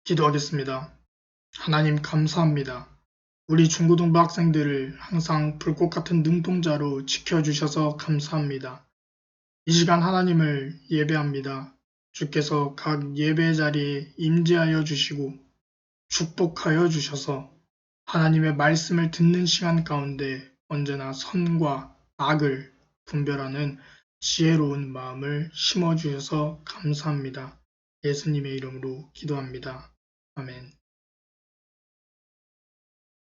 기도하겠습니다. 하나님 감사합니다. 우리 중고등부 학생들을 항상 불꽃 같은 눈동자로 지켜주셔서 감사합니다. 이 시간 하나님을 예배합니다. 주께서 각 예배 자리에 임재하여 주시고 축복하여 주셔서 하나님의 말씀을 듣는 시간 가운데 언제나 선과 악을 분별하는 지혜로운 마음을 심어주셔서 감사합니다. 예수님의 이름으로 기도합니다. 아멘.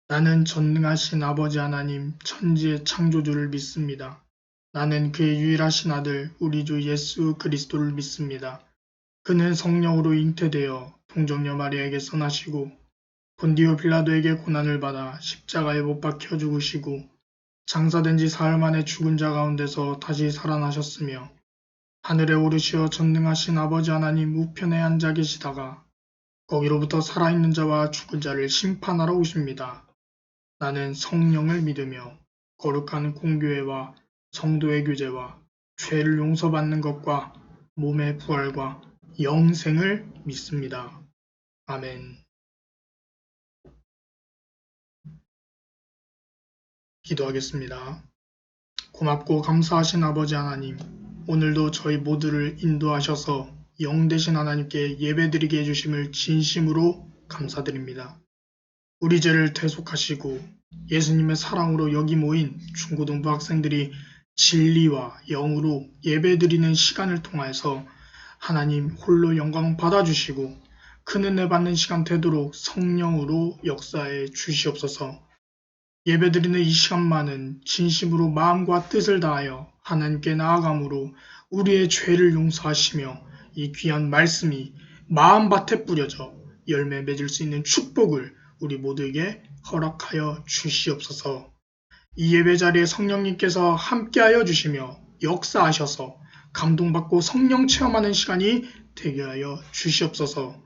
나는 전능하신 아버지 하나님 천지의 창조주를 믿습니다. 나는 그의 유일하신 아들 우리 주 예수 그리스도를 믿습니다. 그는 성령으로 잉태되어 동정녀 마리아에게 나시고 본디오 빌라도에게 고난을 받아 십자가에 못 박혀 죽으시고 장사된 지 사흘 만에 죽은 자 가운데서 다시 살아나셨으며 하늘에 오르시어 전능하신 아버지 하나님 우편에 앉아 계시다가 거기로부터 살아있는 자와 죽은 자를 심판하러 오십니다. 나는 성령을 믿으며 거룩한 공교회와 성도의 교제와 죄를 용서받는 것과 몸의 부활과 영생을 믿습니다. 아멘. 기도하겠습니다. 고맙고 감사하신 아버지 하나님, 오늘도 저희 모두를 인도하셔서 영 되신 하나님께 예배드리게 해주심을 진심으로 감사드립니다. 우리 죄를 대속하시고 예수님의 사랑으로 여기 모인 중고등부 학생들이 진리와 영으로 예배드리는 시간을 통해서 하나님 홀로 영광 받아주시고 큰 은혜 받는 시간 되도록 성령으로 역사해 주시옵소서. 예배드리는 이 시간만은 진심으로 마음과 뜻을 다하여 하나님께 나아감으로 우리의 죄를 용서하시며 이 귀한 말씀이 마음밭에 뿌려져 열매 맺을 수 있는 축복을 우리 모두에게 허락하여 주시옵소서. 이 예배 자리에 성령님께서 함께하여 주시며 역사하셔서 감동받고 성령 체험하는 시간이 되게 하여 주시옵소서.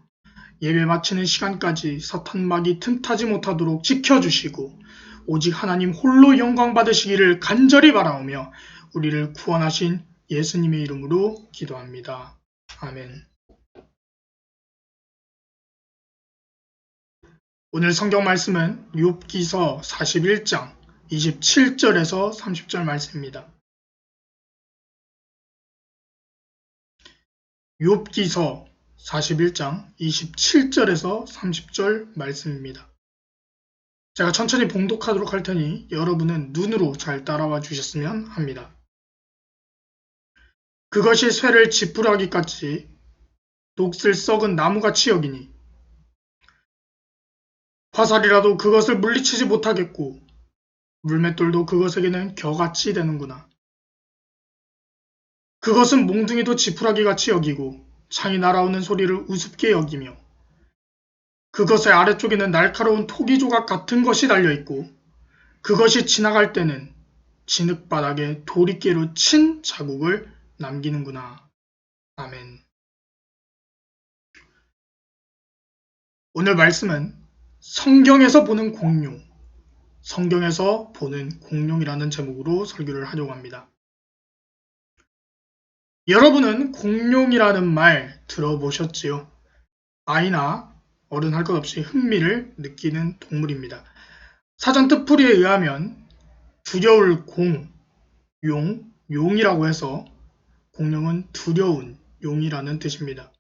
예배 마치는 시간까지 사탄막이 틈타지 못하도록 지켜주시고 오직 하나님 홀로 영광 받으시기를 간절히 바라오며 우리를 구원하신 예수님의 이름으로 기도합니다. 아멘. 오늘 성경 말씀은 욥기서 41장 27절에서 30절 말씀입니다. 욥기서 41장 27절에서 30절 말씀입니다. 제가 천천히 봉독하도록 할 테니 여러분은 눈으로 잘 따라와 주셨으면 합니다. 그것이 쇠를 지푸라기같이 녹슬 썩은 나무같이 여기니 화살이라도 그것을 물리치지 못하겠고 물맷돌도 그것에게는 겨같이 되는구나. 그것은 몽둥이도 지푸라기같이 여기고 창이 날아오는 소리를 우습게 여기며 그것의 아래쪽에는 날카로운 토기 조각 같은 것이 달려있고 그것이 지나갈 때는 진흙바닥에 도리깨로 친 자국을 남기는구나. 아멘. 오늘 말씀은 성경에서 보는 공룡, 성경에서 보는 공룡이라는 제목으로 설교를 하려고 합니다. 여러분은 공룡이라는 말 들어보셨지요? 아이나 어른 할 것 없이 흥미를 느끼는 동물입니다. 사전 뜻풀이에 의하면 두려울 공, 용이라고 해서 공룡은 두려운 용이라는 뜻입니다.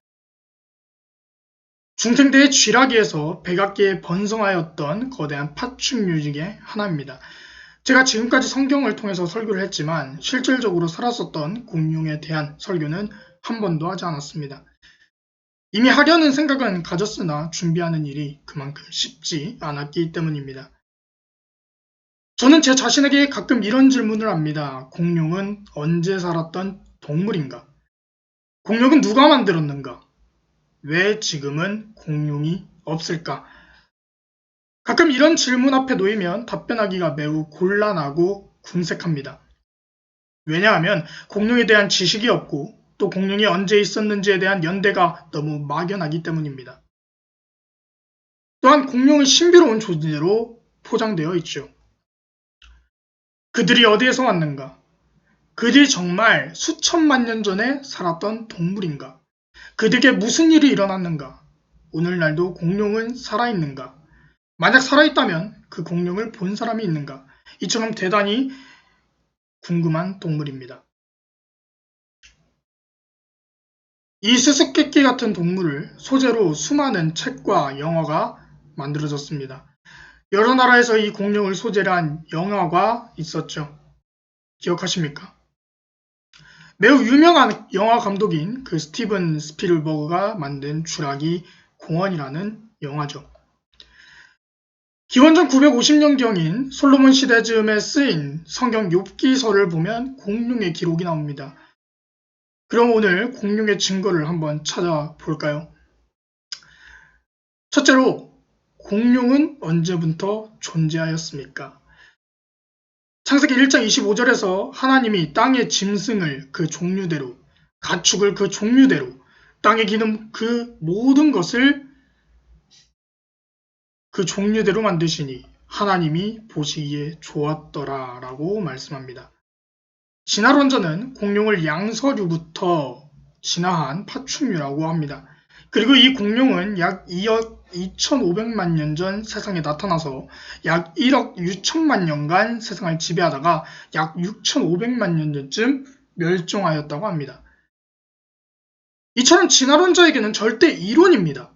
중생대의 쥐라기에서 백악기에 번성하였던 거대한 파충류 중의 하나입니다. 제가 지금까지 성경을 통해서 설교를 했지만 실질적으로 살았었던 공룡에 대한 설교는 한 번도 하지 않았습니다. 이미 하려는 생각은 가졌으나 준비하는 일이 그만큼 쉽지 않았기 때문입니다. 저는 제 자신에게 가끔 이런 질문을 합니다. 공룡은 언제 살았던 동물인가? 공룡은 누가 만들었는가? 왜 지금은 공룡이 없을까? 가끔 이런 질문 앞에 놓이면 답변하기가 매우 곤란하고 궁색합니다. 왜냐하면 공룡에 대한 지식이 없고 또 공룡이 언제 있었는지에 대한 연대가 너무 막연하기 때문입니다. 또한 공룡은 신비로운 존재로 포장되어 있죠. 그들이 어디에서 왔는가? 그들이 정말 수천만 년 전에 살았던 동물인가? 그들에게 무슨 일이 일어났는가? 오늘날도 공룡은 살아있는가? 만약 살아있다면 그 공룡을 본 사람이 있는가? 이처럼 대단히 궁금한 동물입니다. 이 수수께끼 같은 동물을 소재로 수많은 책과 영화가 만들어졌습니다. 여러 나라에서 이 공룡을 소재로 한 영화가 있었죠. 기억하십니까? 매우 유명한 영화 감독인 그 스티븐 스필버그가 만든 쥐라기 공원이라는 영화죠. 기원전 950년경인 솔로몬 시대 즈음에 쓰인 성경 욥기서를 보면 공룡의 기록이 나옵니다. 그럼 오늘 공룡의 증거를 한번 찾아볼까요? 첫째로, 공룡은 언제부터 존재하였습니까? 창세기 1장 25절에서 하나님이 땅의 짐승을 그 종류대로, 가축을 그 종류대로, 땅에 기는 그 모든 것을 그 종류대로 만드시니 하나님이 보시기에 좋았더라 라고 말씀합니다. 진화론자는 공룡을 양서류부터 진화한 파충류라고 합니다. 그리고 이 공룡은 약 2억 2,500만 년 전 세상에 나타나서 약 1억 6천만 년간 세상을 지배하다가 약 6,500만 년 전쯤 멸종하였다고 합니다. 이처럼 진화론자에게는 절대 이론입니다.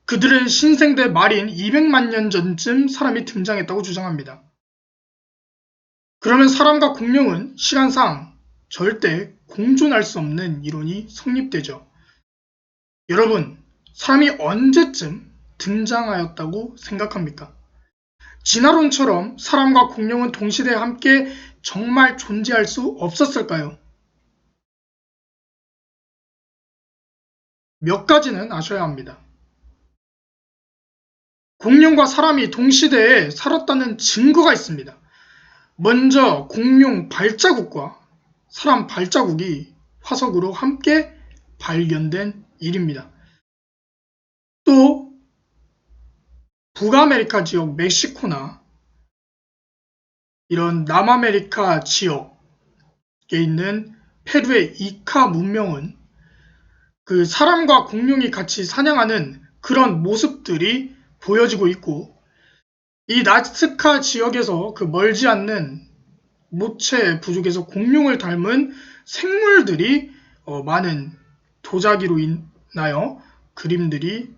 그들은 신생대 말인 200만 년 전쯤 사람이 등장했다고 주장합니다. 그러면 사람과 공룡은 시간상 절대 공존할 수 없는 이론이 성립되죠. 여러분, 사람이 언제쯤 등장하였다고 생각합니까? 진화론처럼 사람과 공룡은 동시대에 함께 정말 존재할 수 없었을까요? 몇 가지는 아셔야 합니다. 공룡과 사람이 동시대에 살았다는 증거가 있습니다. 먼저 공룡 발자국과 사람 발자국이 화석으로 함께 발견된 일입니다. 또 북아메리카 지역 멕시코나 이런 남아메리카 지역에 있는 페루의 이카 문명은 그 사람과 공룡이 같이 사냥하는 그런 모습들이 보여지고 있고, 이 나스카 지역에서 그 멀지 않는 모체 부족에서 공룡을 닮은 생물들이 많은 도자기로 인하여 그림들이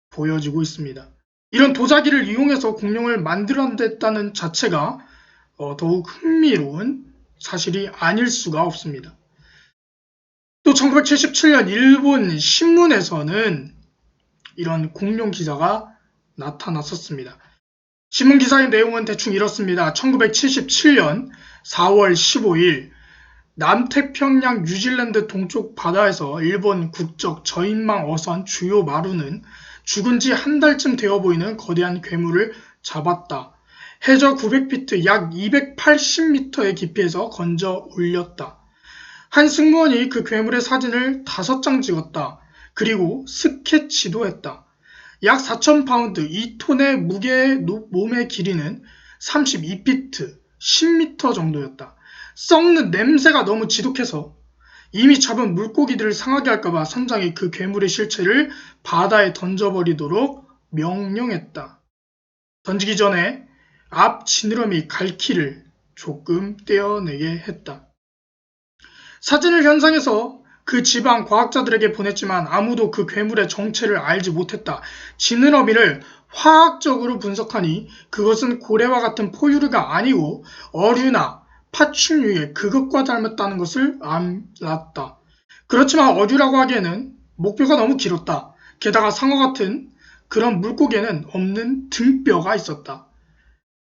보여지고 있습니다. 이런 도자기를 이용해서 공룡을 만들어냈다는 자체가 더욱 흥미로운 사실이 아닐 수가 없습니다. 또 1977년 일본 신문에서는 이런 공룡 기사가 나타났었습니다. 신문 기사의 내용은 대충 이렇습니다. 1977년 4월 15일 남태평양 뉴질랜드 동쪽 바다에서 일본 국적 저인망 어선 주요 마루는 죽은 지 한 달쯤 되어 보이는 거대한 괴물을 잡았다. 해저 900피트 약 280m의 깊이에서 건져 올렸다. 한 승무원이 그 괴물의 사진을 5장 찍었다. 그리고 스케치도 했다. 약 4,000파운드 2톤의 무게의 몸의 길이는 32피트 10m 정도였다. 썩는 냄새가 너무 지독해서 이미 잡은 물고기들을 상하게 할까봐 선장이 그 괴물의 실체를 바다에 던져버리도록 명령했다. 던지기 전에 앞 지느러미 갈퀴를 조금 떼어내게 했다. 사진을 현상에서 그 지방 과학자들에게 보냈지만 아무도 그 괴물의 정체를 알지 못했다. 지느러미를 화학적으로 분석하니 그것은 고래와 같은 포유류가 아니고 어류나 파충류의 그것과 닮았다는 것을 알았다. 그렇지만 어류라고 하기에는 목뼈가 너무 길었다. 게다가 상어 같은 그런 물고기에는 없는 등뼈가 있었다.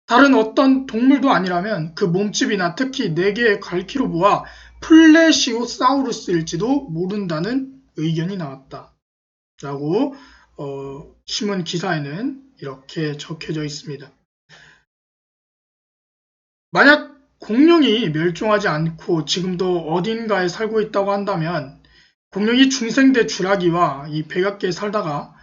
다른 어떤 동물도 아니라면 그 몸집이나 특히 4개의 갈퀴로 보아 플래시오사우루스일지도 모른다는 의견이 나왔다. 라고 신문 기사에는 이렇게 적혀져 있습니다. 만약 공룡이 멸종하지 않고 지금도 어딘가에 살고 있다고 한다면 공룡이 중생대 쥐라기와 이 백악계에 살다가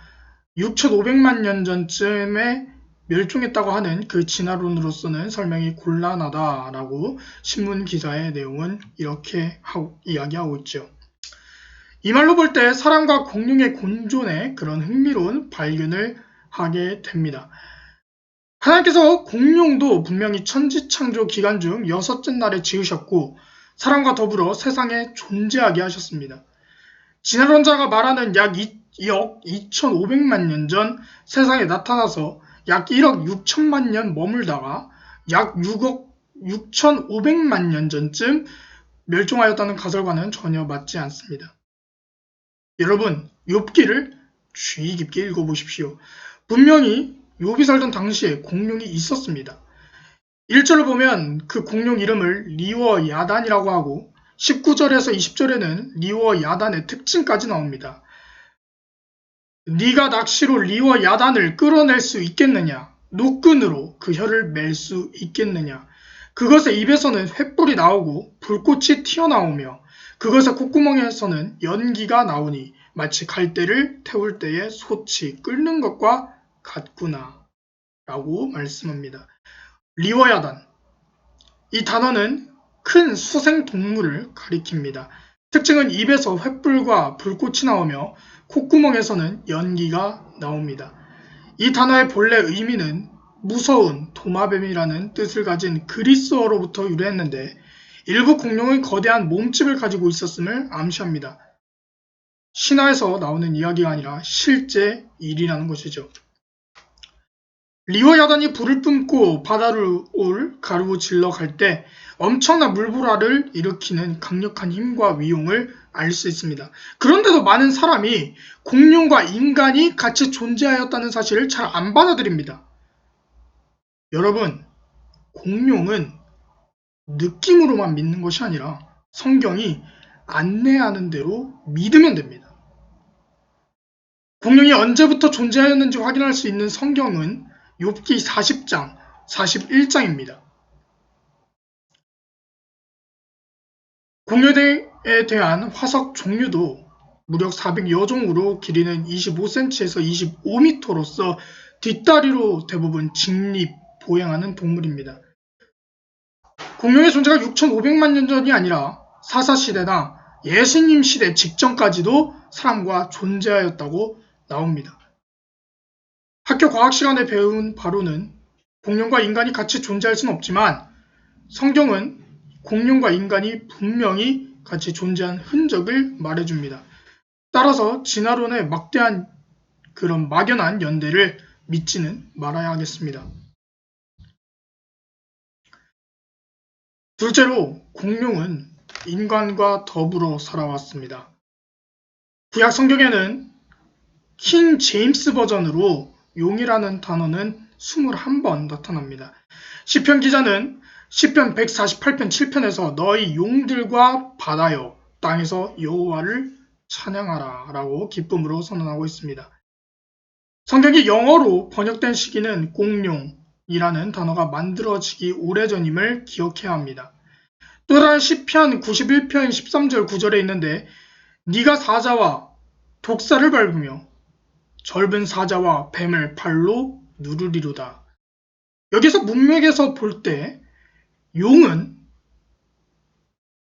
6,500만 년 전쯤에 멸종했다고 하는 그 진화론으로서는 설명이 곤란하다라고 신문 기사의 내용은 이렇게 이야기하고 있죠. 이 말로 볼 때 사람과 공룡의 공존에 그런 흥미로운 발견을 하게 됩니다. 하나님께서 공룡도 분명히 천지창조 기간 중 여섯째 날에 지으셨고 사람과 더불어 세상에 존재하게 하셨습니다. 진화론자가 말하는 약 2억 2,500만 년 전 세상에 나타나서 약 1억 6천만 년 머물다가 약 6억 6,500만 년 전쯤 멸종하였다는 가설과는 전혀 맞지 않습니다. 여러분, 욥기를 주의 깊게 읽어보십시오. 분명히 욥이 살던 당시에 공룡이 있었습니다. 1절을 보면 그 공룡 이름을 리워 야단이라고 하고 19절에서 20절에는 리워 야단의 특징까지 나옵니다. 네가 낚시로 리워 야단을 끌어낼 수 있겠느냐? 노끈으로 그 혀를 맬 수 있겠느냐? 그것의 입에서는 횃불이 나오고 불꽃이 튀어나오며 그것의 콧구멍에서는 연기가 나오니 마치 갈대를 태울 때에 솥이 끓는 것과 같구나 라고 말씀합니다. 리워야단, 이 단어는 큰 수생동물을 가리킵니다. 특징은 입에서 횃불과 불꽃이 나오며 콧구멍에서는 연기가 나옵니다. 이 단어의 본래 의미는 무서운 도마뱀이라는 뜻을 가진 그리스어로부터 유래했는데 일부 공룡은 거대한 몸집을 가지고 있었음을 암시합니다. 신화에서 나오는 이야기가 아니라 실제 일이라는 것이죠. 리워야단이 불을 뿜고 바다를 가로질러 갈 때 엄청난 물보라를 일으키는 강력한 힘과 위용을 알 수 있습니다. 그런데도 많은 사람이 공룡과 인간이 같이 존재하였다는 사실을 잘 안 받아들입니다. 여러분, 공룡은 느낌으로만 믿는 것이 아니라 성경이 안내하는 대로 믿으면 됩니다. 공룡이 언제부터 존재하였는지 확인할 수 있는 성경은 욥기 40장, 41장입니다. 공룡에 대한 화석 종류도 무려 400여 종으로 길이는 25cm에서 25m로서 뒷다리로 대부분 직립, 보행하는 동물입니다. 공룡의 존재가 6,500만 년 전이 아니라 사사시대나 예수님 시대 직전까지도 사람과 존재하였다고 나옵니다. 학교 과학 시간에 배운 바로는 공룡과 인간이 같이 존재할 수는 없지만 성경은 공룡과 인간이 분명히 같이 존재한 흔적을 말해줍니다. 따라서 진화론의 막대한 그런 막연한 연대를 믿지는 말아야 하겠습니다. 둘째로 공룡은 인간과 더불어 살아왔습니다. 구약 성경에는 킹 제임스 버전으로 용이라는 단어는 21번 나타납니다. 시편 기자는 시편 148편 7편에서 너희 용들과 바다여 땅에서 여호와를 찬양하라 라고 기쁨으로 선언하고 있습니다. 성경이 영어로 번역된 시기는 공룡이라는 단어가 만들어지기 오래전임을 기억해야 합니다. 또 다른 시편 91편 13절 9절에 있는데 네가 사자와 독사를 밟으며 젊은 사자와 뱀을 발로 누르리로다. 여기서 문맥에서 볼 때 용은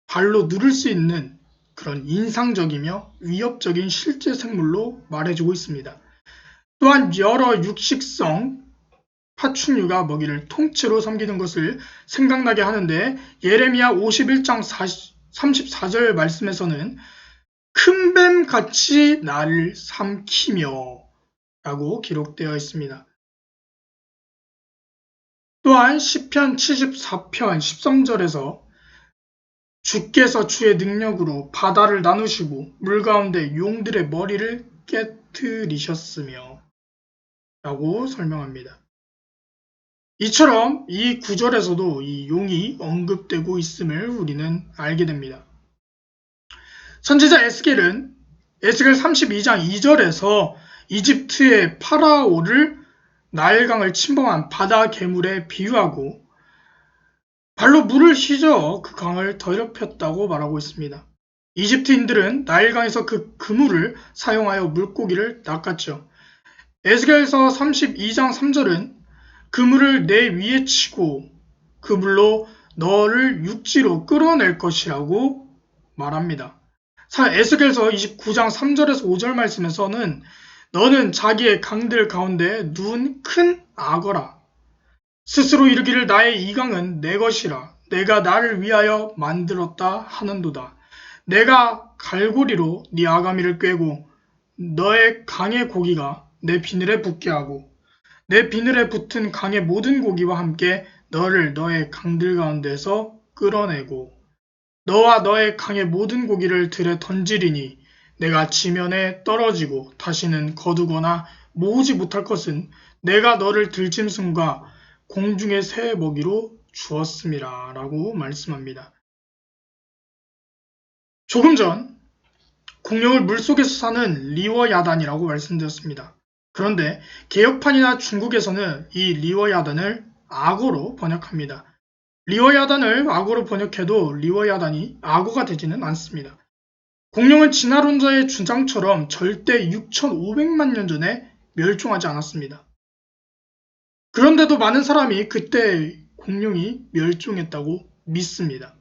발로 누를 수 있는 그런 인상적이며 위협적인 실제 생물로 말해주고 있습니다. 또한 여러 육식성 파충류가 먹이를 통째로 섬기는 것을 생각나게 하는데 예레미야 51장 34절 말씀에서는 큰 뱀같이 나를 삼키며 라고 기록되어 있습니다. 또한 시편 74편 13절에서 주께서 주의 능력으로 바다를 나누시고 물 가운데 용들의 머리를 깨트리셨으며 라고 설명합니다. 이처럼 이 구절에서도 이 용이 언급되고 있음을 우리는 알게 됩니다. 선지자 에스겔은 에스겔 32장 2절에서 이집트의 파라오를 나일강을 침범한 바다 괴물에 비유하고 발로 물을 휘저어 그 강을 더럽혔다고 말하고 있습니다. 이집트인들은 나일강에서 그 그물을 사용하여 물고기를 낚았죠. 에스겔서 32장 3절은 그물을 내 위에 치고 그물로 너를 육지로 끌어낼 것이라고 말합니다. 에스겔서 29장 3절에서 5절 말씀에서는 너는 자기의 강들 가운데 누운 큰 악어라. 스스로 이르기를 나의 이 강은 내 것이라. 내가 나를 위하여 만들었다 하는도다. 내가 갈고리로 네 아가미를 꿰고 너의 강의 고기가 내 비늘에 붙게 하고 내 비늘에 붙은 강의 모든 고기와 함께 너를 너의 강들 가운데서 끌어내고 너와 너의 강의 모든 고기를 들에 던지리니 내가 지면에 떨어지고 다시는 거두거나 모으지 못할 것은 내가 너를 들짐승과 공중의 새 먹이로 주었음이라 라고 말씀합니다. 조금 전 공룡을 물속에서 사는 리워야단이라고 말씀드렸습니다. 그런데 개혁판이나 중국에서는 이 리워야단을 악어로 번역합니다. 리워야단을 악어로 번역해도 리워야단이 악어가 되지는 않습니다. 공룡은 진화론자의 주장처럼 절대 6,500만 년 전에 멸종하지 않았습니다. 그런데도 많은 사람이 그때 공룡이 멸종했다고 믿습니다.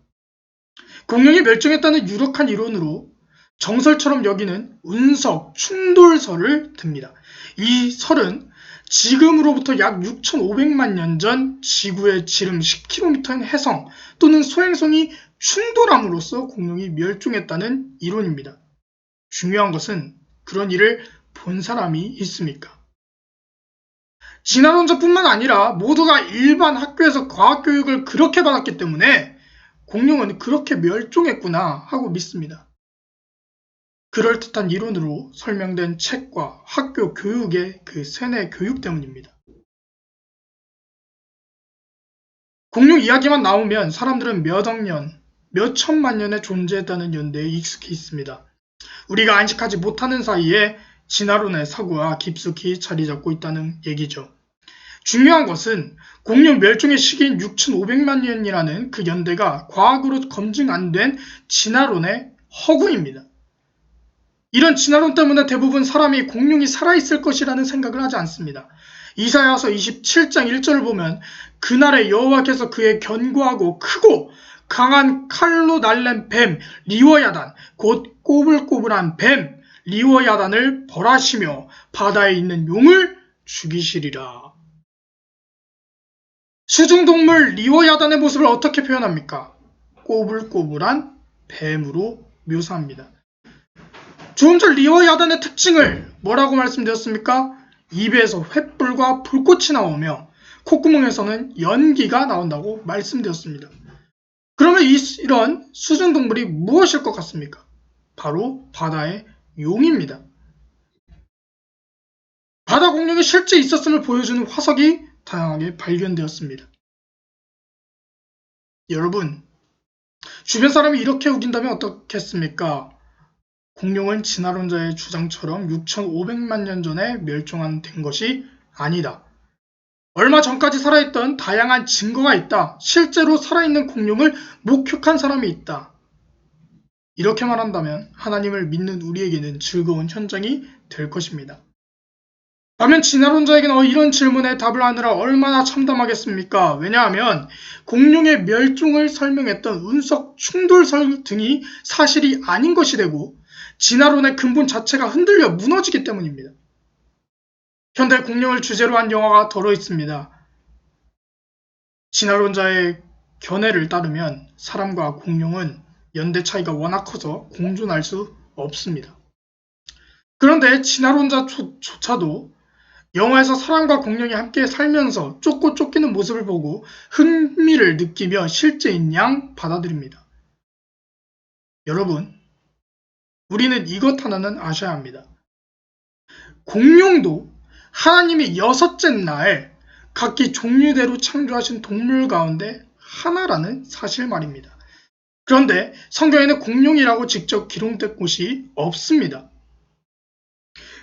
공룡이 멸종했다는 유력한 이론으로 정설처럼 여기는 운석 충돌설을 듭니다. 이 설은 지금으로부터 약 6,500만 년 전 지구의 지름 10km인 해성 또는 소행성이 충돌함으로써 공룡이 멸종했다는 이론입니다. 중요한 것은 그런 일을 본 사람이 있습니까? 진화론자뿐만 아니라 모두가 일반 학교에서 과학교육을 그렇게 받았기 때문에 공룡은 그렇게 멸종했구나 하고 믿습니다. 그럴듯한 이론으로 설명된 책과 학교 교육의 그 세뇌 교육 때문입니다. 공룡 이야기만 나오면 사람들은 몇 억 년, 몇 천만 년에 존재했다는 연대에 익숙해 있습니다. 우리가 안식하지 못하는 사이에 진화론의 사고가 깊숙이 자리 잡고 있다는 얘기죠. 중요한 것은 공룡 멸종의 시기인 6,500만 년이라는 그 연대가 과학으로 검증 안 된 진화론의 허구입니다. 이런 진화론 때문에 대부분 사람이 공룡이 살아있을 것이라는 생각을 하지 않습니다. 이사야서 27장 1절을 보면 그날에 여호와께서 그의 견고하고 크고 강한 칼로 날랜 뱀 리워야단 곧 꼬불꼬불한 뱀 리워야단을 벌하시며 바다에 있는 용을 죽이시리라. 수중동물 리워야단의 모습을 어떻게 표현합니까? 꼬불꼬불한 뱀으로 묘사합니다. 조금 전 리워야단의 특징을 뭐라고 말씀드렸습니까? 입에서 횃불과 불꽃이 나오며 콧구멍에서는 연기가 나온다고 말씀드렸습니다. 그러면 이런 수중동물이 무엇일 것 같습니까? 바로 바다의 용입니다. 바다 공룡이 실제 있었음을 보여주는 화석이 다양하게 발견되었습니다. 여러분, 주변 사람이 이렇게 우긴다면 어떻겠습니까? 공룡은 진화론자의 주장처럼 6,500만 년 전에 멸종된 것이 아니다. 얼마 전까지 살아있던 다양한 증거가 있다. 실제로 살아있는 공룡을 목격한 사람이 있다. 이렇게 말한다면 하나님을 믿는 우리에게는 즐거운 현장이 될 것입니다. 반면 진화론자에게는 이런 질문에 답을 하느라 얼마나 참담하겠습니까? 왜냐하면 공룡의 멸종을 설명했던 운석 충돌설 등이 사실이 아닌 것이 되고 진화론의 근본 자체가 흔들려 무너지기 때문입니다. 현대 공룡을 주제로 한 영화가 덜어 있습니다. 진화론자의 견해를 따르면 사람과 공룡은 연대 차이가 워낙 커서 공존할 수 없습니다. 그런데 진화론자조차도 영화에서 사람과 공룡이 함께 살면서 쫓고 쫓기는 모습을 보고 흥미를 느끼며 실제인 양 받아들입니다. 여러분, 우리는 이것 하나는 아셔야 합니다. 공룡도 하나님이 여섯째 날 각기 종류대로 창조하신 동물 가운데 하나라는 사실 말입니다. 그런데 성경에는 공룡이라고 직접 기록된 곳이 없습니다.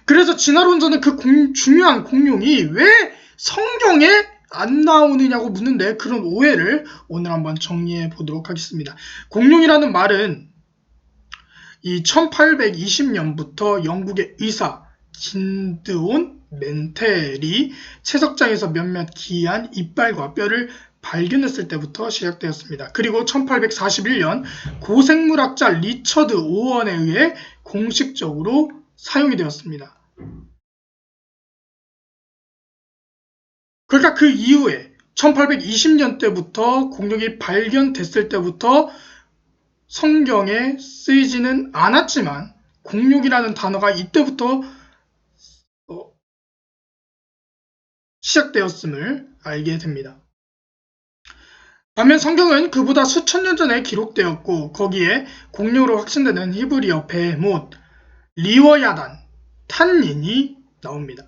그래서 진화론자는 그 중요한 공룡이 왜 성경에 안 나오느냐고 묻는데 그런 오해를 오늘 한번 정리해 보도록 하겠습니다. 공룡이라는 말은 이 1820년부터 영국의 의사 긴드온 멘텔이 채석장에서 몇몇 기이한 이빨과 뼈를 발견했을 때부터 시작되었습니다. 그리고 1841년 고생물학자 리처드 오원에 의해 공식적으로 사용이 되었습니다. 그러니까 그 이후에 1820년대부터 공룡이 발견됐을 때부터 성경에 쓰이지는 않았지만 공룡이라는 단어가 이때부터 시작되었음을 알게 됩니다. 반면 성경은 그보다 수천 년 전에 기록되었고 거기에 공룡으로 확신되는 히브리어 베헤못, 리워야단, 탄닌이 나옵니다.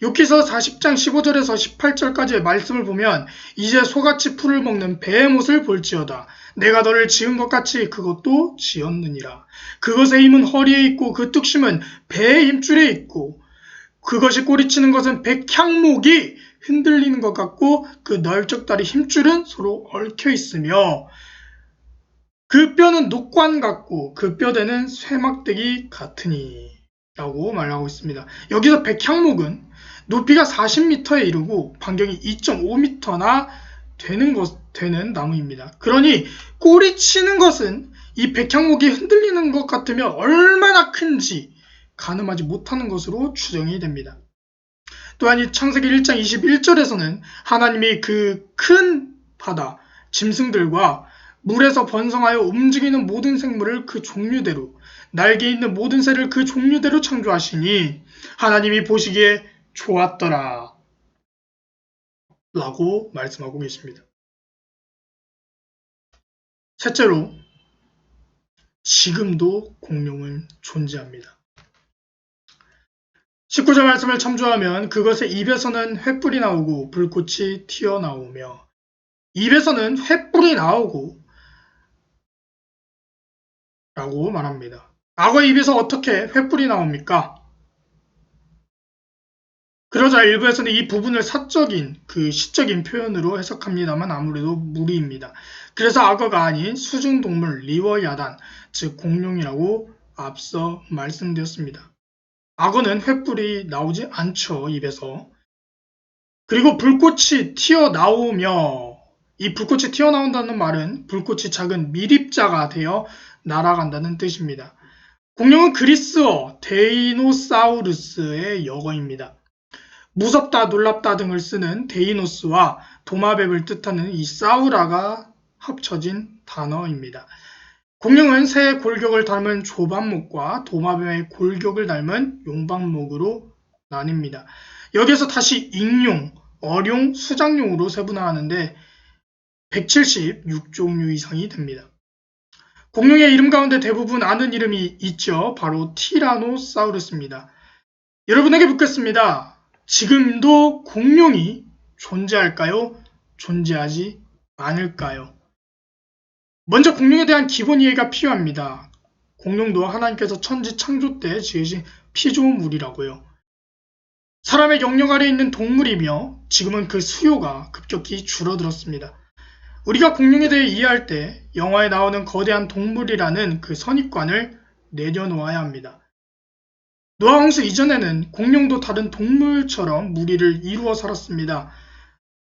욥기서 40장 15절에서 18절까지의 말씀을 보면 이제 소같이 풀을 먹는 베헤못을 볼지어다. 내가 너를 지은 것 같이 그것도 지었느니라. 그것의 힘은 허리에 있고 그 뚝심은 배의 힘줄에 있고 그것이 꼬리치는 것은 백향목이 흔들리는 것 같고 그 널쩍다리 힘줄은 서로 얽혀 있으며 그 뼈는 녹관 같고 그 뼈대는 쇠막대기 같으니 라고 말하고 있습니다. 여기서 백향목은 높이가 40m에 이르고 반경이 2.5m나 되는 나무입니다. 그러니 꼬리치는 것은 이 백향목이 흔들리는 것 같으면 얼마나 큰지 가늠하지 못하는 것으로 추정이 됩니다. 또한 이 창세기 1장 21절에서는 하나님이 그 큰 바다, 짐승들과 물에서 번성하여 움직이는 모든 생물을 그 종류대로, 날개 있는 모든 새를 그 종류대로 창조하시니 하나님이 보시기에 좋았더라 라고 말씀하고 계십니다. 셋째로, 지금도 공룡은 존재합니다. 19절 말씀을 참조하면 그것의 입에서는 횃불이 나오고 불꽃이 튀어나오며 입에서는 횃불이 나오고 라고 말합니다. 악어의 입에서 어떻게 횃불이 나옵니까? 그러자 일부에서는 이 부분을 사적인, 시적인 표현으로 해석합니다만 아무래도 무리입니다. 그래서 악어가 아닌 수중동물 리워야단, 즉 공룡이라고 앞서 말씀드렸습니다. 악어는 횃불이 나오지 않죠, 입에서. 그리고 불꽃이 튀어나오며 이 불꽃이 튀어나온다는 말은 불꽃이 작은 미립자가 되어 날아간다는 뜻입니다. 공룡은 그리스어 데이노사우루스의 역어입니다. 무섭다, 놀랍다 등을 쓰는 데이노스와 도마뱀을 뜻하는 이 사우라가 합쳐진 단어입니다. 공룡은 새의 골격을 닮은 조반목과 도마뱀의 골격을 닮은 용방목으로 나뉩니다. 여기에서 다시 익룡, 어룡, 수장룡으로 세분화하는데 176종류 이상이 됩니다. 공룡의 이름 가운데 대부분 아는 이름이 있죠. 바로 티라노사우루스입니다. 여러분에게 묻겠습니다. 지금도 공룡이 존재할까요? 존재하지 않을까요? 먼저 공룡에 대한 기본 이해가 필요합니다. 공룡도 하나님께서 천지 창조 때 지으신 피조물이라고요. 사람의 영역 아래에 있는 동물이며 지금은 그 수요가 급격히 줄어들었습니다. 우리가 공룡에 대해 이해할 때 영화에 나오는 거대한 동물이라는 그 선입관을 내려놓아야 합니다. 노아 홍수 이전에는 공룡도 다른 동물처럼 무리를 이루어 살았습니다.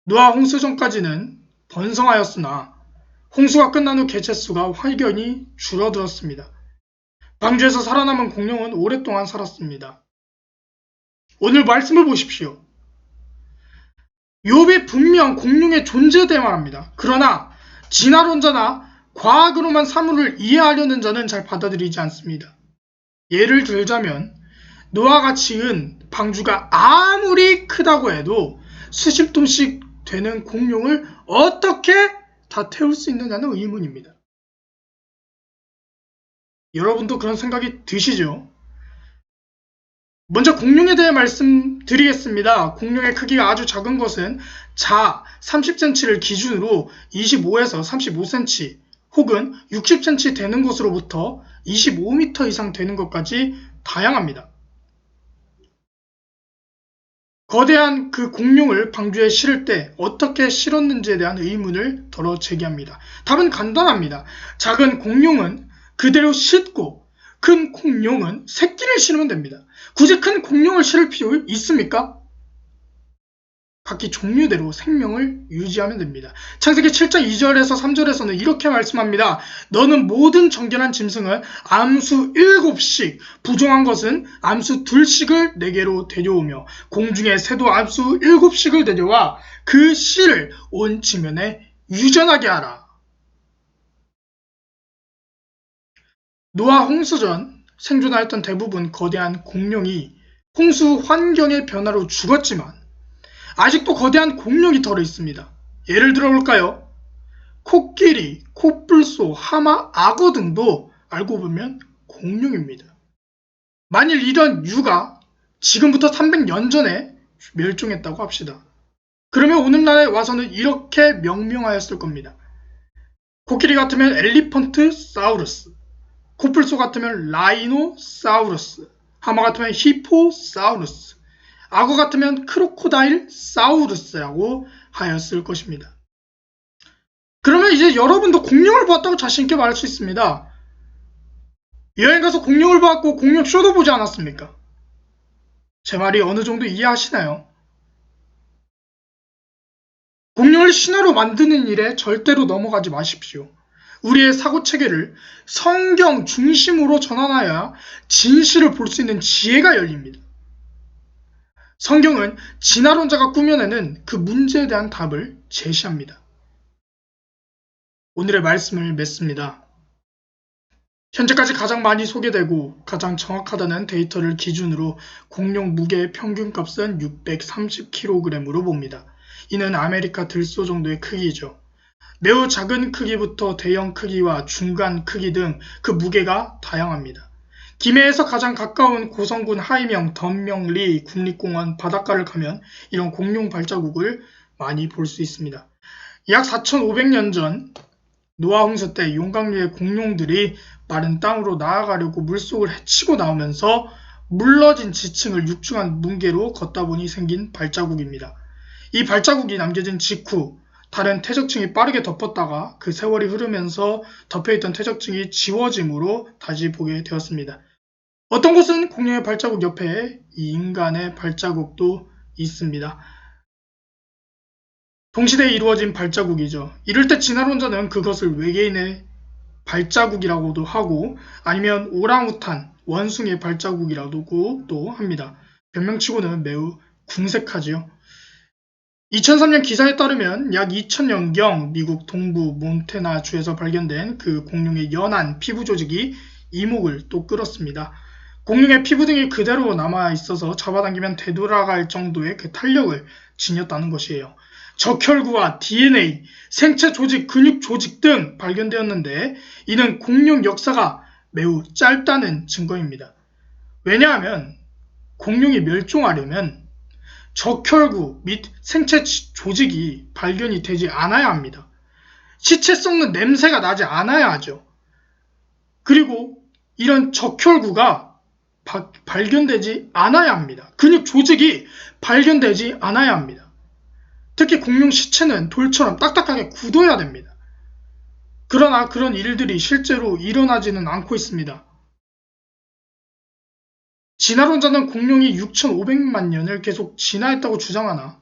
노아 홍수 전까지는 번성하였으나 홍수가 끝난 후 개체수가 확연히 줄어들었습니다. 방주에서 살아남은 공룡은 오랫동안 살았습니다. 오늘 말씀을 보십시오. 욥이 분명 공룡의 존재에 대해 말합니다. 그러나 진화론자나 과학으로만 사물을 이해하려는 자는 잘 받아들이지 않습니다. 예를 들자면 노아가 지은 방주가 아무리 크다고 해도 수십 톤씩 되는 공룡을 어떻게 다 태울 수 있느냐는 의문입니다. 여러분도 그런 생각이 드시죠? 먼저 공룡에 대해 말씀드리겠습니다. 공룡의 크기가 아주 작은 것은 자 30cm를 기준으로 25에서 35cm 혹은 60cm 되는 것으로부터 25m 이상 되는 것까지 다양합니다. 거대한 그 공룡을 방주에 실을 때 어떻게 실었는지에 대한 의문을 덜어 제기합니다. 답은 간단합니다. 작은 공룡은 그대로 싣고 큰 공룡은 새끼를 실으면 됩니다. 굳이 큰 공룡을 실을 필요 있습니까? 각기 종류대로 생명을 유지하면 됩니다. 창세기 7장 2절에서 3절에서는 이렇게 말씀합니다. 너는 모든 정결한 짐승을 암수 7씩, 부정한 것은 암수 2씩을 내게로 데려오며 공중의 새도 암수 7씩을 데려와 그 씨를 온 지면에 유전하게 하라. 노아 홍수 전 생존하였던 대부분 거대한 공룡이 홍수 환경의 변화로 죽었지만 아직도 거대한 공룡이 덜어 있습니다. 예를 들어 볼까요? 코끼리, 코뿔소, 하마, 악어 등도 알고 보면 공룡입니다. 만일 이런 유가 지금부터 300년 전에 멸종했다고 합시다. 그러면 오늘날에 와서는 이렇게 명명하였을 겁니다. 코끼리 같으면 엘리펀트 사우루스, 코뿔소 같으면 라이노사우루스, 하마 같으면 히포사우루스, 악어 같으면 크로코다일 사우루스라고 하였을 것입니다. 그러면 이제 여러분도 공룡을 보았다고 자신있게 말할 수 있습니다. 여행 가서 공룡을 보았고 공룡 쇼도 보지 않았습니까? 제 말이 어느 정도 이해하시나요? 공룡을 신화로 만드는 일에 절대로 넘어가지 마십시오. 우리의 사고체계를 성경 중심으로 전환하여야 진실을 볼 수 있는 지혜가 열립니다. 성경은 진화론자가 꾸며내는 그 문제에 대한 답을 제시합니다. 오늘의 말씀을 맺습니다. 현재까지 가장 많이 소개되고 가장 정확하다는 데이터를 기준으로 공룡 무게의 평균값은 630kg으로 봅니다. 이는 아메리카 들소 정도의 크기이죠. 매우 작은 크기부터 대형 크기와 중간 크기 등 그 무게가 다양합니다. 김해에서 가장 가까운 고성군 하이명, 덤명리 국립공원 바닷가를 가면 이런 공룡 발자국을 많이 볼 수 있습니다. 약 4,500년 전 노아 홍수 때 용광류의 공룡들이 마른 땅으로 나아가려고 물속을 헤치고 나오면서 물러진 지층을 육중한 뭉게로 걷다 보니 생긴 발자국입니다. 이 발자국이 남겨진 직후 다른 태적층이 빠르게 덮었다가 그 세월이 흐르면서 덮여있던 태적층이 지워짐으로 다시 보게 되었습니다. 어떤 곳은 공룡의 발자국 옆에 이 인간의 발자국도 있습니다. 동시대에 이루어진 발자국이죠. 이럴 때 진화론자는 그것을 외계인의 발자국이라고도 하고 아니면 오랑우탄, 원숭이의 발자국이라고도 합니다. 변명치고는 매우 궁색하지요. 2003년 기사에 따르면 약 2000년경 미국 동부 몬태나 주에서 발견된 그 공룡의 연한 피부 조직이 이목을 또 끌었습니다. 공룡의 피부 등이 그대로 남아있어서 잡아당기면 되돌아갈 정도의 그 탄력을 지녔다는 것이에요. 적혈구와 DNA, 생체 조직, 근육 조직 등 발견되었는데 이는 공룡 역사가 매우 짧다는 증거입니다. 왜냐하면 공룡이 멸종하려면 적혈구 및 생체 조직이 발견이 되지 않아야 합니다. 시체 썩는 냄새가 나지 않아야 하죠. 그리고 이런 적혈구가 발견되지 않아야 합니다. 근육 조직이 발견되지 않아야 합니다. 특히 공룡 시체는 돌처럼 딱딱하게 굳어야 됩니다. 그러나 그런 일들이 실제로 일어나지는 않고 있습니다. 진화론자는 공룡이 6,500만 년을 계속 진화했다고 주장하나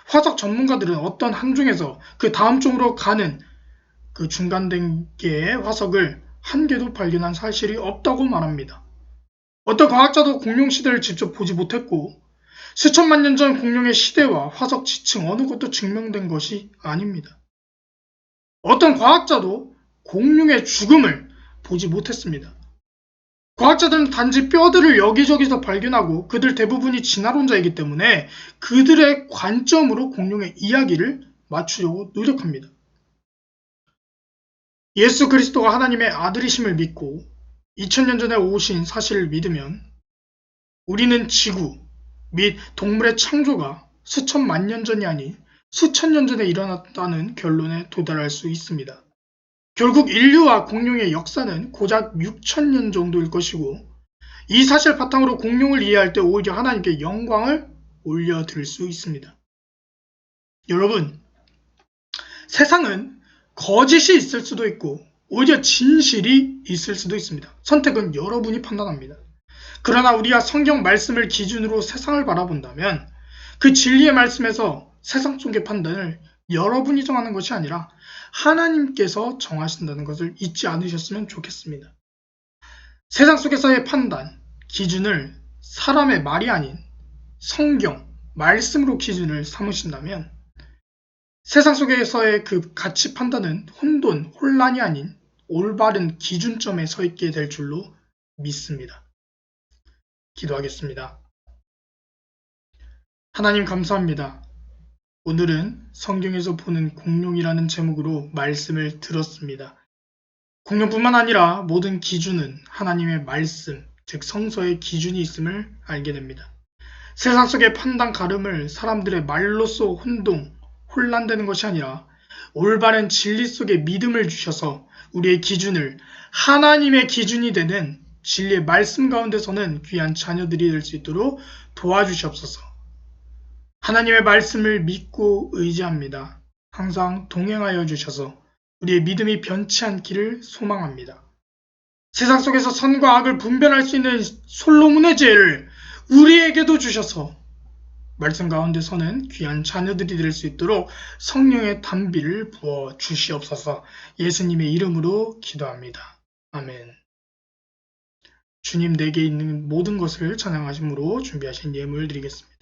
화석 전문가들은 어떤 항종에서 그 다음 종으로 가는 그 중간 단계의 화석을 한 개도 발견한 사실이 없다고 말합니다. 어떤 과학자도 공룡 시대를 직접 보지 못했고 수천만 년 전 공룡의 시대와 화석 지층 어느 것도 증명된 것이 아닙니다. 어떤 과학자도 공룡의 죽음을 보지 못했습니다. 과학자들은 단지 뼈들을 여기저기서 발견하고 그들 대부분이 진화론자이기 때문에 그들의 관점으로 공룡의 이야기를 맞추려고 노력합니다. 예수 그리스도가 하나님의 아들이심을 믿고 2000년 전에 오신 사실을 믿으면 우리는 지구 및 동물의 창조가 수천만 년 전이 아닌 수천 년 전에 일어났다는 결론에 도달할 수 있습니다. 결국 인류와 공룡의 역사는 고작 6,000년 정도일 것이고 이 사실 바탕으로 공룡을 이해할 때 오히려 하나님께 영광을 올려드릴 수 있습니다. 여러분, 세상은 거짓이 있을 수도 있고 오히려 진실이 있을 수도 있습니다. 선택은 여러분이 판단합니다. 그러나 우리가 성경 말씀을 기준으로 세상을 바라본다면 그 진리의 말씀에서 세상 속의 판단을 여러분이 정하는 것이 아니라 하나님께서 정하신다는 것을 잊지 않으셨으면 좋겠습니다. 세상 속에서의 판단, 기준을 사람의 말이 아닌 성경, 말씀으로 기준을 삼으신다면 세상 속에서의 그 가치 판단은 혼란이 아닌 올바른 기준점에 서 있게 될 줄로 믿습니다. 기도하겠습니다. 하나님 감사합니다. 오늘은 성경에서 보는 공룡이라는 제목으로 말씀을 들었습니다. 공룡뿐만 아니라 모든 기준은 하나님의 말씀, 즉 성서의 기준이 있음을 알게 됩니다. 세상 속의 판단 가름을 사람들의 말로써 혼란되는 것이 아니라 올바른 진리 속의 믿음을 주셔서 우리의 기준을 하나님의 기준이 되는 진리의 말씀 가운데서는 귀한 자녀들이 될 수 있도록 도와주시옵소서. 하나님의 말씀을 믿고 의지합니다. 항상 동행하여 주셔서 우리의 믿음이 변치 않기를 소망합니다. 세상 속에서 선과 악을 분별할 수 있는 솔로몬의 지혜를 우리에게도 주셔서 말씀 가운데서는 귀한 자녀들이 될 수 있도록 성령의 단비를 부어 주시옵소서. 예수님의 이름으로 기도합니다. 아멘. 주님, 내게 있는 모든 것을 찬양하심으로 준비하신 예물 드리겠습니다.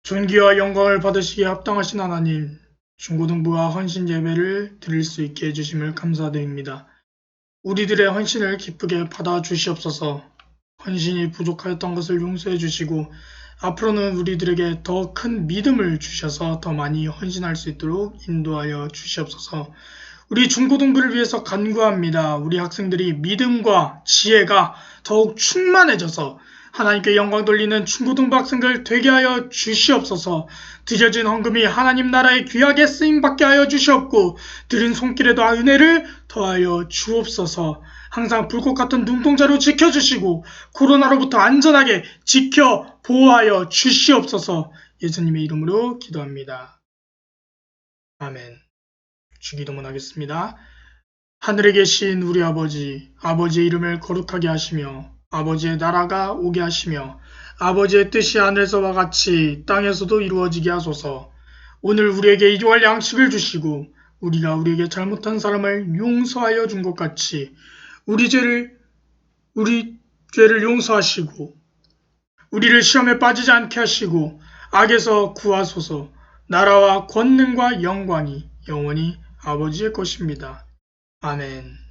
존귀와 영광을 받으시기에 합당하신 하나님, 중고등부와 헌신 예배를 드릴 수 있게 해주심을 감사드립니다. 우리들의 헌신을 기쁘게 받아주시옵소서. 헌신이 부족하였던 것을 용서해 주시고 앞으로는 우리들에게 더 큰 믿음을 주셔서 더 많이 헌신할 수 있도록 인도하여 주시옵소서. 우리 중고등부를 위해서 간구합니다. 우리 학생들이 믿음과 지혜가 더욱 충만해져서 하나님께 영광 돌리는 중고등부 학생들 되게 하여 주시옵소서. 드려진 헌금이 하나님 나라에 귀하게 쓰임받게 하여 주시옵고 드린 손길에도 은혜를 더하여 주옵소서. 항상 불꽃 같은 눈동자로 지켜주시고 코로나로부터 안전하게 지켜 보호하여 주시옵소서. 예수님의 이름으로 기도합니다. 아멘. 주기도문 하겠습니다. 하늘에 계신 우리 아버지, 아버지의 이름을 거룩하게 하시며 아버지의 나라가 오게 하시며 아버지의 뜻이 하늘에서와 같이 땅에서도 이루어지게 하소서. 오늘 우리에게 일용할 양식을 주시고 우리가 우리에게 잘못한 사람을 용서하여 준 것 같이 우리 죄를 용서하시고 우리를 시험에 빠지지 않게 하시고 악에서 구하소서. 나라와 권능과 영광이 영원히 아버지의 것입니다. 아멘.